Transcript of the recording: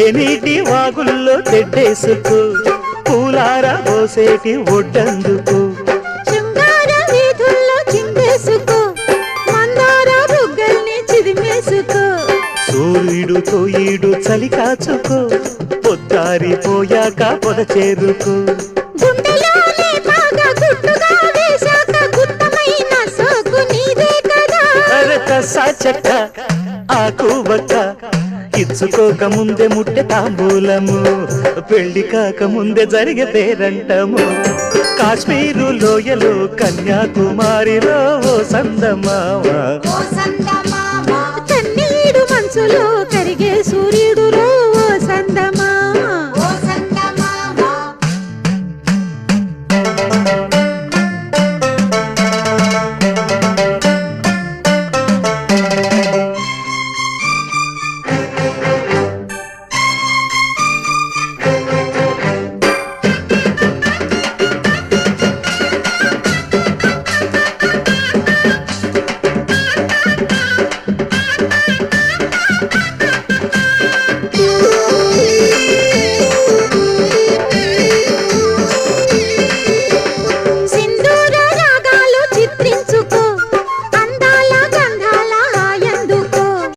తేనీటి వాగుల్లో తెడ్డేసుకో పూలార పోసేటి ఒడ్డందుకు శృంగార వీధుల్లో చిందేసుకో మందార బుగ్గల్ని చిదిమేసుకో సూర్యుడు తోయిడు చలి కాచుకో పొద్దారిపోయాక పొద చేరుకో గుండెలోనే బాగా గుట్టుగా వేశాక గుత్తమైన సోకు నీదే కదా సాచక్క ఆకు బక్క ఇచ్చుకోక ముందే ముట్టె తాంబూలము పెళ్లి కాక ముందే జరిగే పేరంటము కాశ్మీరు లోయలో కన్యాకుమారిలో ఓ సందమావా